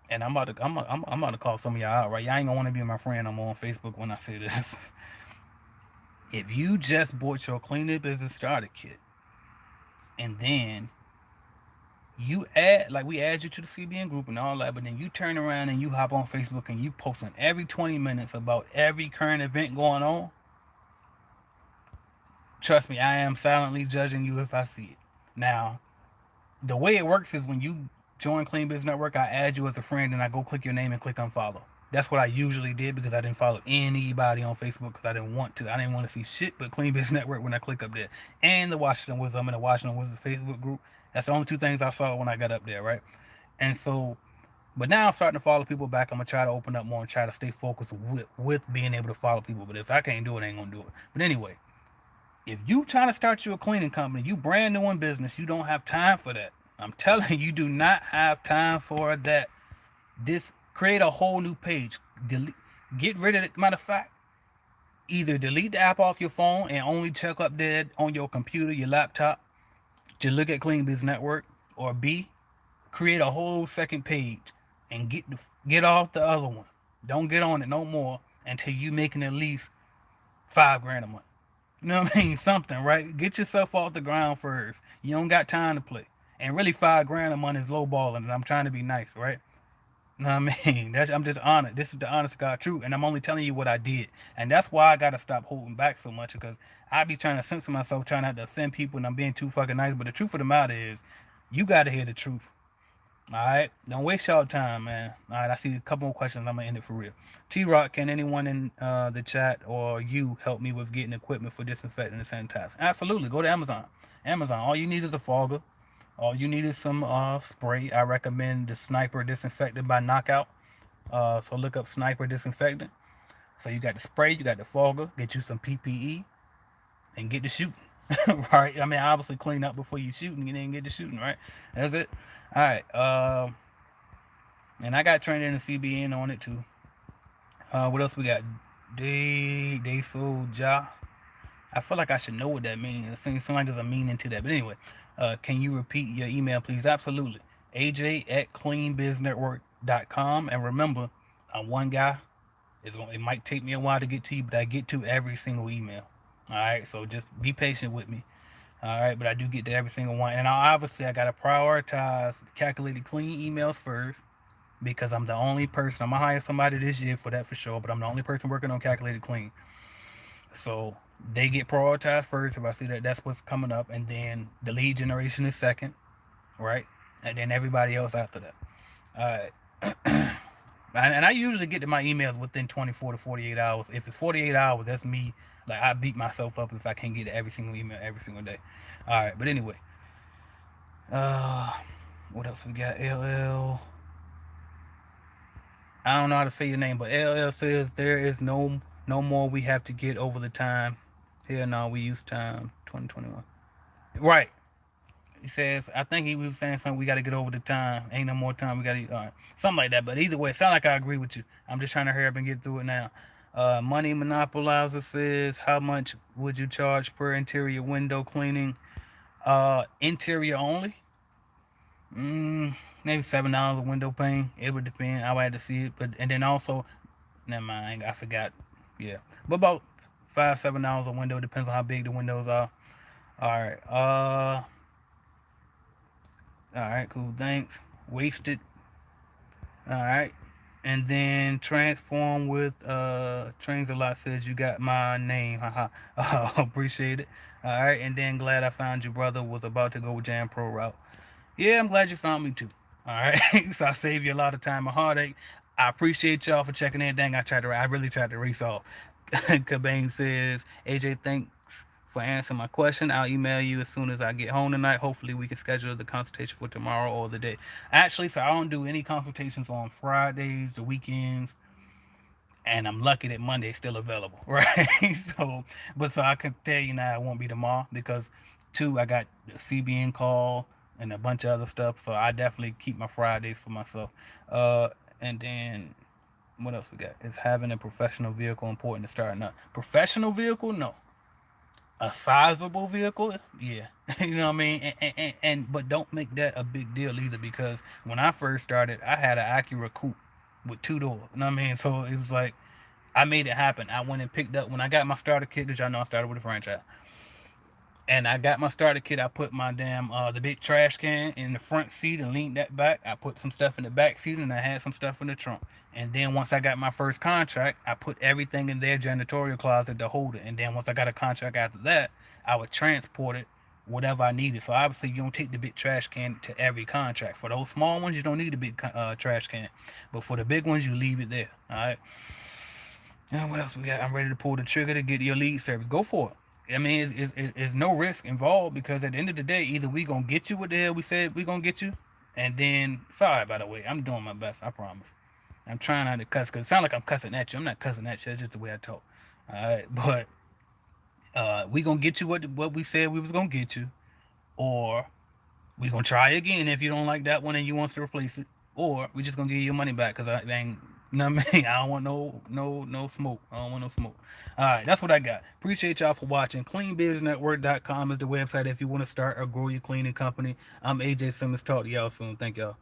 and I'm about to call some of y'all out, right? Y'all ain't gonna want to be my friend. I'm on Facebook when I say this. If you just bought your cleaning business starter kit and then you add, like, we add you to the CBN group and all that, but then you turn around and you hop on Facebook and you posting every 20 minutes about every current event going on, trust me, I am silently judging you if I see it. Now, the way it works is when you join Clean Biz Network, I add you as a friend and I go click your name and click unfollow. That's what I usually did because I didn't follow anybody on Facebook because I didn't want to. I didn't want to see shit but Clean Biz Network when I click up there. And the Washington Wizards. I'm in the Washington Wizards Facebook group. That's the only two things I saw when I got up there, right? And so, but now I'm starting to follow people back. I'm gonna try to open up more and try to stay focused with being able to follow people. But if I can't do it, I ain't gonna do it. But anyway, if you trying to start your cleaning company, you brand new in business, you don't have time for that. I'm telling you, you do not have time for that. This create a whole new page. Delete, get rid of it. Matter of fact, either delete the app off your phone and only check up there on your computer, your laptop, to look at Clean Biz Network, or B, create a whole second page and get off the other one. Don't get on it no more until you making at least $5 grand a month. You know what I mean? Something, right? Get yourself off the ground first. You don't got time to play. And really, $5 grand a month is low balling, and I'm trying to be nice, right? You know what I mean? I'm just honest. This is the honest God truth, and I'm only telling you what I did, and that's why I gotta stop holding back so much because I be trying to censor myself, trying not to offend people, and I'm being too fucking nice. But the truth of the matter is, you gotta hear the truth. All right, don't waste y'all time, man. All right, I see a couple more questions. I'm gonna end it for real. T Rock, can anyone in the chat or you help me with getting equipment for disinfecting and sanitizing? Absolutely. Go to Amazon. Amazon. All you need is a fogger. All you need is some spray. I recommend the Sniper Disinfectant by Knockout. So look up Sniper Disinfectant. So you got the spray, you got the fogger. Get you some PPE and get to shooting. Right? I mean, obviously clean up before you shoot and then get to shooting. Right? That's it. All right. And I got trained in the CBN on it too. What else we got? Day so ja. I feel like I should know what that means. It seems like there's a meaning to that. But anyway, can you repeat your email, please? Absolutely. aj@cleanbiznetwork.com. And remember, I'm one guy. It might take me a while to get to you, but I get to every single email. All right, so just be patient with me. All right, but I do get to every single one. And obviously, I got to prioritize calculated clean emails first. because I'm the only person. I'm gonna hire somebody this year for that for sure, but I'm the only person working on calculated clean. So they get prioritized first if I see that that's what's coming up, and then the lead generation is second, right? And then everybody else after that. All right. And I usually get to my emails within 24 to 48 hours. If it's 48 hours, that's me. Like, I beat myself up if I can't get to every single email every single day. All right, but anyway, uh, what else we got? LL. I don't know how to say your name, but LL says there is no more we have to get over the time. Hell no, we use time 2021. Right. He says, I think he was saying something. We got to get over the time. Ain't no more time. We got to something like that. But either way, it sounds like I agree with you. I'm just trying to hurry up and get through it now. Money Monopolizer says, how much would you charge per interior window cleaning? Interior only. Maybe $7 a window pane. It would depend. I would have to see it. But and then also, never mind. I forgot. Yeah, but about $5-7 a window. Depends on how big the windows are. All right. All right. Cool. Thanks. Wasted. All right. And then transform with trains a lot says you got my name. Haha. Appreciate it. All right. And then glad I found you, brother. Was about to go Jam Pro route. Yeah, I'm glad you found me too. All right. So I saved you a lot of time and heartache. I appreciate y'all for checking in. Dang, I really tried to race off. Cobain says, AJ, thanks for answering my question. I'll email you as soon as I get home tonight. Hopefully, we can schedule the consultation for tomorrow or the day. Actually, so I don't do any consultations on Fridays, the weekends, and I'm lucky that Monday's still available, right? So I can tell you now it won't be tomorrow because two, I got the CBN call and a bunch of other stuff. So I definitely keep my Fridays for myself. And then what else we got? Is having a professional vehicle important to starting up? Professional vehicle? No. A sizable vehicle? Yeah. You know what I mean? And but don't make that a big deal either because when I first started, I had an Acura coupe with two doors. You know what I mean? So it was like I made it happen. I went and picked up when I got my starter kit because y'all know I started with a franchise. And I got my starter kit. I put my damn the big trash can in the front seat and leaned that back. I put some stuff in the back seat and I had some stuff in the trunk. And then once I got my first contract, I put everything in their janitorial closet to hold it. And then once I got a contract after that, I would transport it whatever I needed. So obviously you don't take the big trash can to every contract. For those small ones, you don't need a big trash can. But for the big ones, you leave it there. All right. And what else we got? I'm ready to pull the trigger to get your lead service. Go for it. I mean, it's no risk involved because at the end of the day, either we gonna get you what the hell we said we gonna get you, and then sorry by the way, I'm doing my best. I promise. I'm trying not to cuss because it sounds like I'm cussing at you. I'm not cussing at you. It's just the way I talk. All right, but we gonna get you what we said we was gonna get you, or we gonna try again if you don't like that one and you want to replace it, or we just gonna give you your money back because I ain't. You know what I mean? I don't want no smoke. I don't want no smoke. All right, that's what I got. Appreciate y'all for watching. CleanBizNetwork.com is the website if you want to start or grow your cleaning company. I'm AJ Simmons. Talk to y'all soon. Thank y'all.